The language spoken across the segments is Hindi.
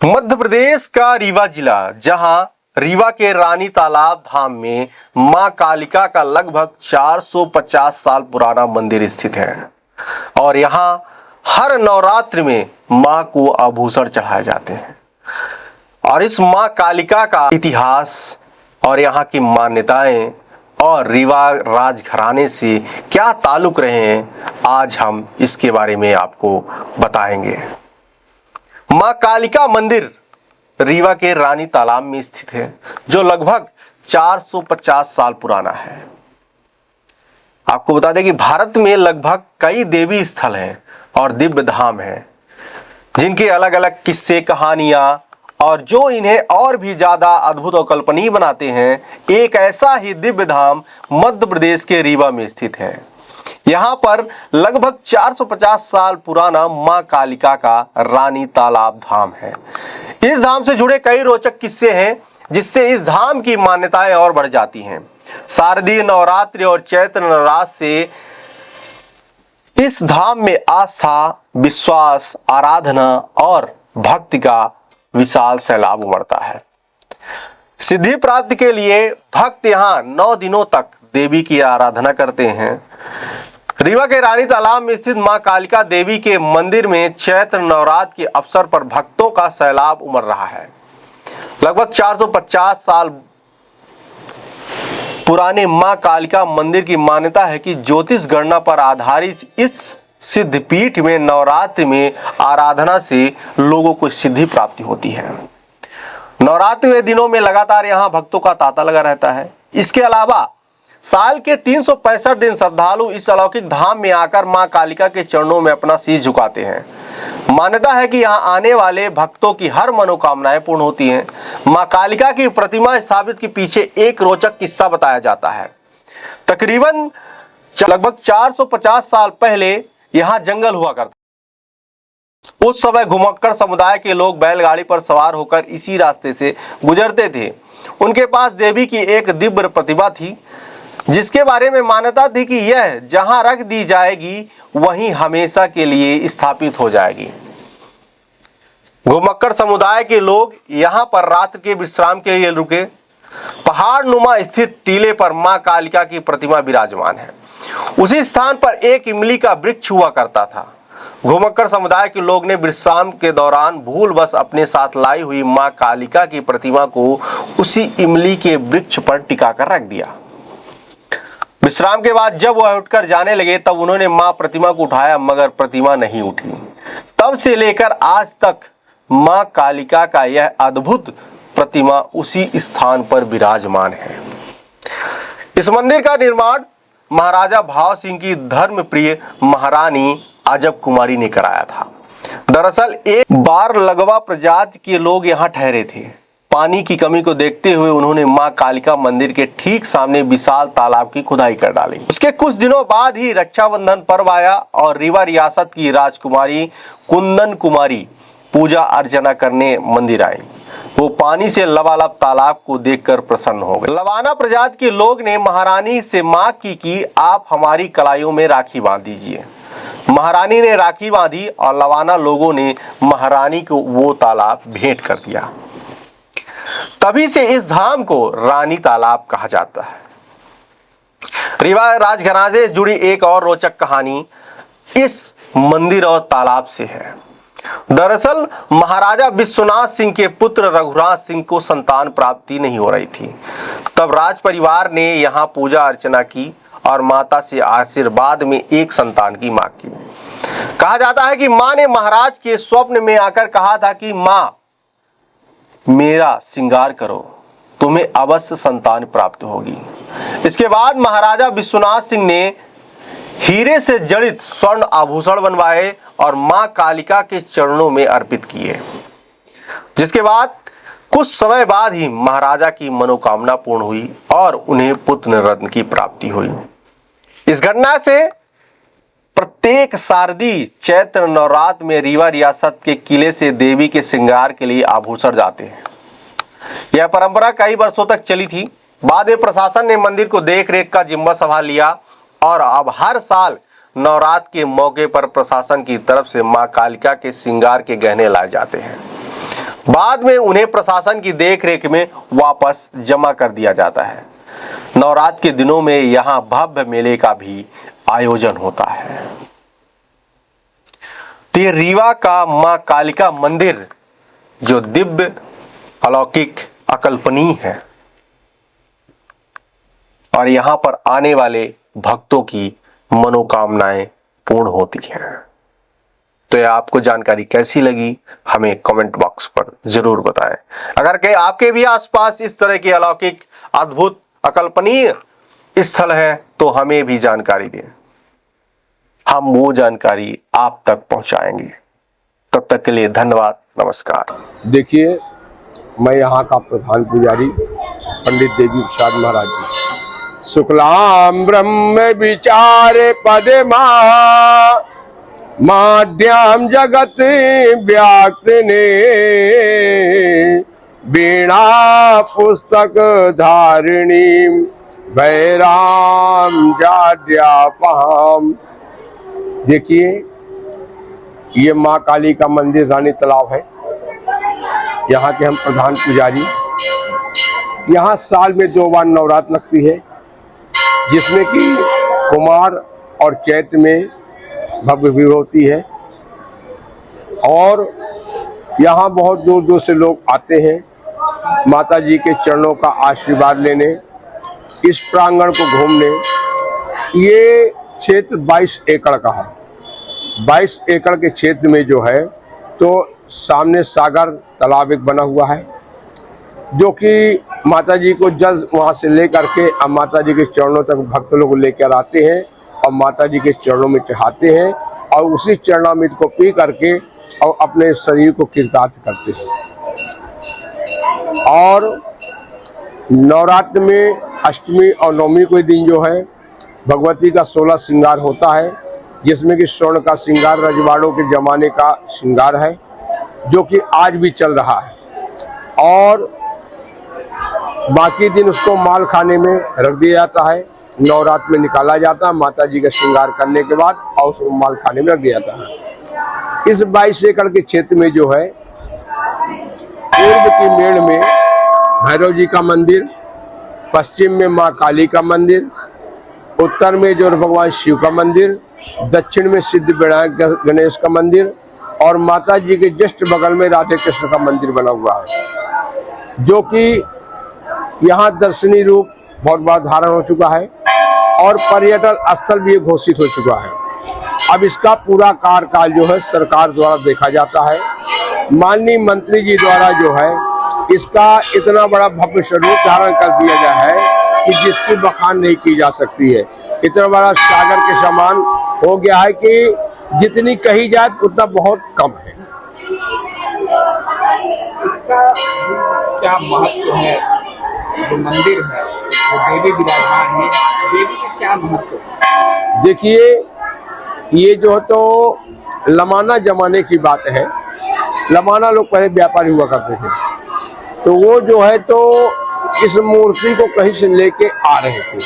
मध्य प्रदेश का रीवा जिला, जहां रीवा के रानी तालाब धाम में मां कालिका का लगभग 450 साल पुराना मंदिर स्थित है और यहां हर नवरात्र में मां को आभूषण चढ़ाए जाते हैं। और इस मां कालिका का इतिहास और यहां की मान्यताएं और रीवा राजघराने से क्या ताल्लुक रहे हैं, आज हम इसके बारे में आपको बताएंगे। मां कालिका मंदिर रीवा के रानी तालाब में स्थित है, जो लगभग 450 साल पुराना है। आपको बता दें कि भारत में लगभग कई देवी स्थल हैं और दिव्य धाम हैं, जिनके अलग अलग किस्से, कहानियां और जो इन्हें और भी ज्यादा अद्भुत और कल्पनीय बनाते हैं, एक ऐसा ही दिव्य धाम मध्य प्रदेश के रीवा में स्थित है। यहाँ पर लगभग 450 साल पुराना मां कालिका का रानी तालाब धाम है। इस धाम से जुड़े कई रोचक किस्से हैं, जिससे इस धाम की मान्यताएं और बढ़ जाती हैं। शारदीय नवरात्रि और चैत्र नवरात्र से इस धाम में आस्था, विश्वास, आराधना और भक्ति का विशाल सैलाब उमड़ता है। सिद्धि प्राप्ति के लिए भक्त यहाँ 9 दिनों तक देवी की आराधना करते हैं। रीवा के रानी तालाब में स्थित मां कालिका देवी के मंदिर में चैत्र नवरात्र के अवसर पर भक्तों का सैलाब उमड़ रहा है। लगभग 450 साल पुराने मां कालिका मंदिर की मान्यता है कि ज्योतिष गणना पर आधारित इस सिद्धपीठ में नवरात्रि में आराधना से लोगों को सिद्धि प्राप्ति होती है। नवरात्रि के दिनों में लगातार यहाँ भक्तों का तांता लगा रहता है। इसके अलावा साल के 365 दिन श्रद्धालु इस अलौकिक धाम में आकर मां कालिका के चरणों में अपना शीश झुकाते हैं। मान्यता है कि यहाँ आने वाले भक्तों की हर मनोकामनाएं पूर्ण होती हैं। मां कालिका की प्रतिमा स्थापित के पीछे एक रोचक किस्सा बताया जाता है। तकरीबन लगभग 450 साल पहले यहाँ जंगल हुआ करता। उस समय घुमक्कड़ समुदाय के लोग बैलगाड़ी पर सवार होकर इसी रास्ते से गुजरते थे। उनके पास देवी की एक दिव्य प्रतिमा थी, जिसके बारे में मान्यता थी कि यह जहां रख दी जाएगी वहीं हमेशा के लिए स्थापित हो जाएगी। घुमक्कड़ समुदाय के लोग यहां पर रात के विश्राम के लिए रुके। पहाड़ नुमा स्थित टीले पर मां कालिका की प्रतिमा विराजमान है। उसी स्थान पर एक इमली का वृक्ष हुआ करता था। घुमक्कड़ समुदाय के लोग ने विश्राम के दौरान भूलवश अपने साथ लाई हुई मां कालिका की प्रतिमा को उसी इमली के वृक्ष पर टिका कर रख दिया। विश्राम के बाद जब वह उठकर जाने लगे, तब उन्होंने मां प्रतिमा को उठाया, मगर प्रतिमा नहीं उठी। तब से लेकर आज तक मां कालिका का यह अद्भुत प्रतिमा उसी स्थान पर विराजमान है। इस मंदिर का निर्माण महाराजा भाव सिंह की धर्म प्रिय महारानी अजब कुमारी ने कराया था। दरअसल एक बार लगवा प्रजाति के लोग यहाँ ठहरे थे। पानी की कमी को देखते हुए उन्होंने मां कालिका मंदिर के ठीक सामने विशाल तालाब की खुदाई कर डाली। उसके कुछ दिनों बाद ही रक्षाबंधन पर्व आया और रीवा रियासत की राजकुमारी कुंदन कुमारी पूजा अर्चना करने मंदिर आई। वो पानी से लबालब तालाब को देखकर प्रसन्न हो गए। लवाना प्रजाति के लोग ने महारानी से मांग की कि आप हमारी कलाइयों में राखी बांध दीजिए। महारानी ने राखी बांधी और लवाना लोगों ने महारानी को वो तालाब भेंट कर दिया। तभी से इस धाम को रानी तालाब कहा जाता है। रीवा राजघराने से जुड़ी एक और रोचक कहानी इस मंदिर और तालाब से है। दरअसल महाराजा विश्वनाथ सिंह के पुत्र रघुराज सिंह को संतान प्राप्ति नहीं हो रही थी। तब राज परिवार ने यहाँ पूजा अर्चना की और माता से आशीर्वाद में एक संतान की मांग की। कहा जाता है कि मां ने महाराज के स्वप्न में आकर कहा था कि मां, मेरा श्रृंगार करो, तुम्हें अवश्य संतान प्राप्त होगी। इसके बाद महाराजा विश्वनाथ सिंह ने हीरे से जड़ित स्वर्ण आभूषण बनवाए और मां कालिका के चरणों में अर्पित किए। जिसके बाद कुछ समय बाद ही महाराजा की मनोकामना पूर्ण हुई और उन्हें पुत्र रत्न की प्राप्ति हुई। इस घटना से प्रत्येक शारदीय चैत्र नवरात्र में रीवा रियासत के किले से देवी के श्रृंगार के लिए आभूषण जाते हैं। यह परंपरा कई वर्षों तक चली थी। बाद में प्रशासन ने मंदिर को देख रेख का जिम्मा संभाल लिया और अब हर साल नवरात्र के मौके पर प्रशासन की तरफ से मां कालिका के श्रृंगार के गहने लाए जाते हैं। बाद में उन्हें प्रशासन की देखरेख में वापस जमा कर दिया जाता है। नवरात्र के दिनों में यहाँ भव्य मेले का भी आयोजन होता है। तो ये रीवा का मां कालिका मंदिर जो दिव्य, अलौकिक, अकल्पनीय है और यहाँ पर आने वाले भक्तों की मनोकामनाएं पूर्ण होती हैं। तो ये आपको जानकारी कैसी लगी हमें कमेंट बॉक्स पर जरूर बताएं। अगर कहीं आपके भी आसपास इस तरह के अलौकिक, अद्भुत, अकल्पनीय स्थल है तो हमें भी जानकारी दें, हम वो जानकारी आप तक पहुंचाएंगे। तब तक के लिए धन्यवाद, नमस्कार। देखिए, मैं यहाँ का प्रधान पुजारी पंडित देवी प्रसाद महाराज जी। शुक्लाम ब्रह्म विचारे पदमा माध्यम जगत व्याक्त ने वीणा पुस्तक धारिणी भैराम जाड्यापहम। देखिए, ये माँ काली का मंदिर रानी तालाब है। यहाँ के हम प्रधान पुजारी। यहाँ साल में 2 बार नवरात्र लगती है, जिसमें कि कुमार और चैत्र में भव्य भीड़ होती है और यहाँ बहुत दूर दूर से लोग आते हैं माता जी के चरणों का आशीर्वाद लेने, इस प्रांगण को घूमने। ये क्षेत्र 22 एकड़ का है। 22 एकड़ के क्षेत्र में जो है तो सामने सागर तालाब एक बना हुआ है, जो कि माता जी को जल वहाँ से लेकर के अब माता जी के चरणों तक भक्त लोग लेकर आते हैं और माता जी के चरणों में चढ़ाते हैं और उसी चरणामृत को पी करके और अपने शरीर को कृतार्थ करते हैं। और नवरात्र में अष्टमी और नवमी के दिन जो है भगवती का 16 श्रृंगार होता है, जिसमें कि स्वर्ण का श्रृंगार रजवाड़ों के जमाने का श्रृंगार है, जो कि आज भी चल रहा है। और बाकी दिन उसको माल खाने में रख दिया जाता है। नवरात्र में निकाला जाता है माता जी का श्रृंगार करने के बाद और उसको माल खाने में रख दिया जाता है। इस 22 एकड़ के क्षेत्र में जो है पूर्व की मेड़ में भैरव जी का मंदिर, पश्चिम में माँ काली का मंदिर, उत्तर में जो भगवान शिव का मंदिर, दक्षिण में सिद्ध विनायक गणेश का मंदिर और माता जी के जस्ट बगल में राधे कृष्ण का मंदिर बना हुआ है, जो कि यहाँ दर्शनीय रूप बहुत बड़ा धारण हो चुका है और पर्यटन स्थल भी घोषित हो चुका है। अब इसका पूरा कार्यकाल जो है सरकार द्वारा देखा जाता है। माननीय मंत्री जी द्वारा जो है इसका इतना बड़ा भव्य स्वरूप धारण कर दिया गया है कि जिसकी बखान नहीं की जा सकती है। इतना बड़ा सागर के समान हो गया है कि जितनी कही जाए उतना बहुत कम है। इसका क्या महत्व है? जो मंदिर है, जो देवी विराजमान है, देवी का क्या महत्व है? देखिए, ये जो तो लमाना जमाने की बात है। लमाना लोग पहले व्यापारी हुआ करते थे, तो वो जो है तो इस मूर्ति को कहीं से लेके आ रहे थे,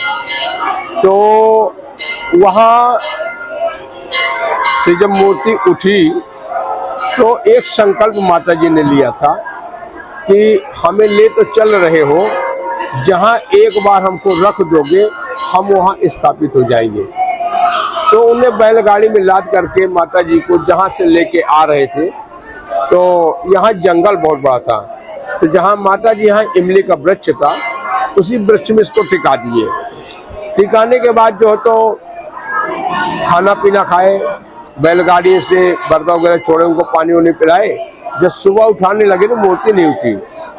तो वहाँ से जब मूर्ति उठी तो एक संकल्प माता जी ने लिया था कि हमें ले तो चल रहे हो, जहाँ एक बार हमको रख दोगे हम वहाँ स्थापित हो जाएंगे। तो उन्हें बैलगाड़ी में लाद करके माता जी को जहाँ से लेके आ रहे थे, तो यहाँ जंगल बहुत बड़ा था, तो जहाँ माता जी यहाँ इमली का वृक्ष था उसी वृक्ष में इसको टिका दिए। टिकाने के बाद जो तो खाना पीना खाए, बैलगाड़ी से बर्तन वगैरह छोड़े, उनको पानी वानी पिलाए। जब सुबह उठाने लगे तो मूर्ति नहीं उठी।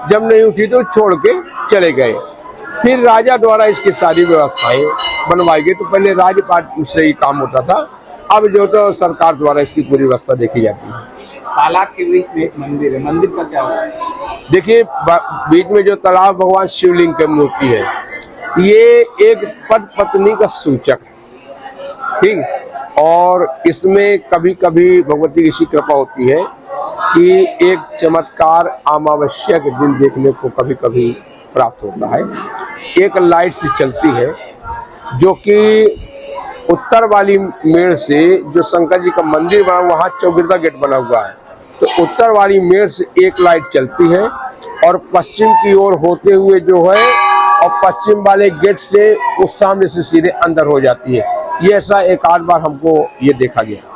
जब नहीं उठी तो छोड़ के चले गए। फिर राजा द्वारा इसकी सारी व्यवस्थाएं बनवाई गई। तो पहले राजपाट से ही काम होता था, अब जो तो सरकार द्वारा इसकी पूरी व्यवस्था देखी जाती है। तालाब के बीच में एक मंदिर है, मंदिर का क्या होता है? देखिए, बीच में जो तालाब भगवान शिवलिंग की मूर्ति है, ये एक पद पत्नी का सूचक है, ठीक। और इसमें कभी कभी भगवती की ऐसी कृपा होती है कि एक चमत्कार अमावस्या के दिन देखने को कभी कभी प्राप्त होता है। एक लाइट से चलती है, जो कि उत्तर वाली मेड़ से जो शंकर जी का मंदिर बना, वहाँ चौगिरदा गेट बना हुआ है, तो उत्तर वाली मेड़ से एक लाइट चलती है और पश्चिम की ओर होते हुए जो है और पश्चिम वाले गेट से उस सामने से सीधे अंदर हो जाती है। ये ऐसा एक आध बार हमको ये देखा गया।